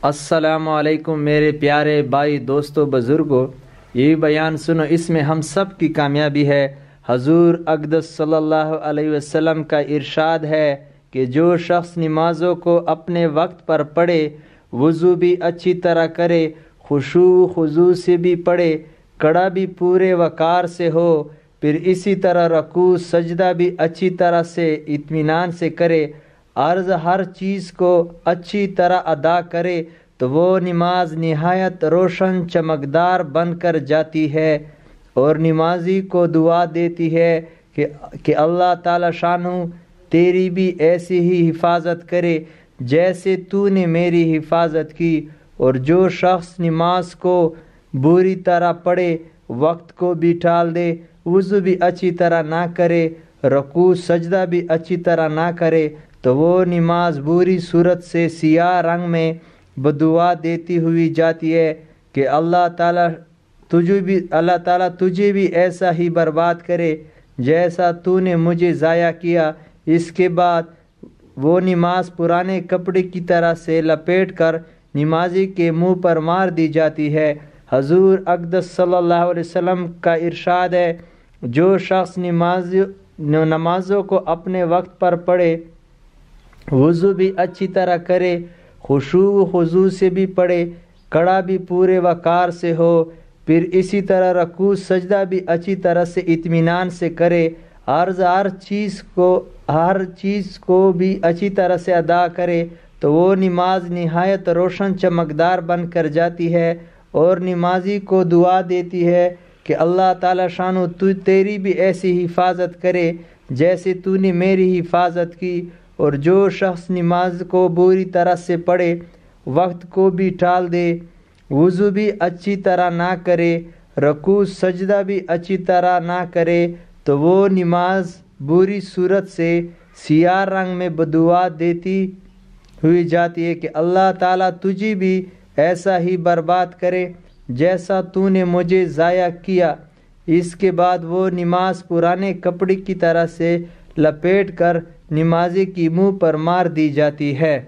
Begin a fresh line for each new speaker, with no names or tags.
السلام علیکم میرے پیارے بھائی دوستو بزرگوں، یہ بیان سنو، اس میں ہم سب کی کامیابی ہے۔ حضور اقدس صلی اللہ علیہ وسلم کا ارشاد ہے کہ جو شخص نمازوں کو اپنے وقت پر پڑھے، وضو بھی اچھی طرح کرے، خشوع و خضوع سے بھی پڑھے، کڑا بھی پورے وقار سے ہو، پھر اسی طرح رکوع سجدہ بھی اچھی طرح سے اطمینان سے کرے، عرض ہر چیز کو اچھی طرح ادا کرے، تو وہ نماز نہایت روشن چمکدار بن کر جاتی ہے اور نمازی کو دعا دیتی ہے کہ اللہ تعالی شانہ تیری بھی ایسی ہی حفاظت کرے جیسے تو نے میری حفاظت کی۔ اور جو شخص نماز کو بری طرح پڑھے، وقت کو بھی ٹال دے، وضو بھی اچھی طرح نہ کرے، رکوع سجدہ بھی اچھی طرح نہ کرے، تو وہ نماز بری صورت سے سیاہ رنگ میں بدعا دیتی ہوئی جاتی ہے کہ اللہ تعالیٰ تجھے بھی ایسا ہی برباد کرے جیسا تو نے مجھے ضائع کیا۔ اس کے بعد وہ نماز پرانے کپڑے کی طرح سے لپیٹ کر نمازی کے منہ پر مار دی جاتی ہے۔ حضور اقدس صلی اللہ علیہ وسلم کا ارشاد ہے، جو شخص نمازوں کو اپنے وقت پر پڑھے، وضو بھی اچھی طرح کرے، خشوع و خضوع سے بھی پڑھے، کڑا بھی پورے وقار سے ہو، پھر اسی طرح رکوع سجدہ بھی اچھی طرح سے اطمینان سے کرے، عرض ہر چیز کو بھی اچھی طرح سے ادا کرے، تو وہ نماز نہایت روشن چمکدار بن کر جاتی ہے اور نمازی کو دعا دیتی ہے کہ اللہ تعالی شانہ تیری بھی ایسی حفاظت کرے جیسے تو نے میری حفاظت کی۔ اور جو شخص نماز کو بری طرح سے پڑھے، وقت کو بھی ٹال دے، وضو بھی اچھی طرح نہ کرے، رکوع سجدہ بھی اچھی طرح نہ کرے، تو وہ نماز بری صورت سے سیاہ رنگ میں بدعا دیتی ہوئی جاتی ہے کہ اللہ تعالیٰ تجھے بھی ایسا ہی برباد کرے جیسا تو نے مجھے ضائع کیا۔ اس کے بعد وہ نماز پرانے کپڑے کی طرح سے لپیٹ کر نمازی کی منہ پر مار دی جاتی ہے۔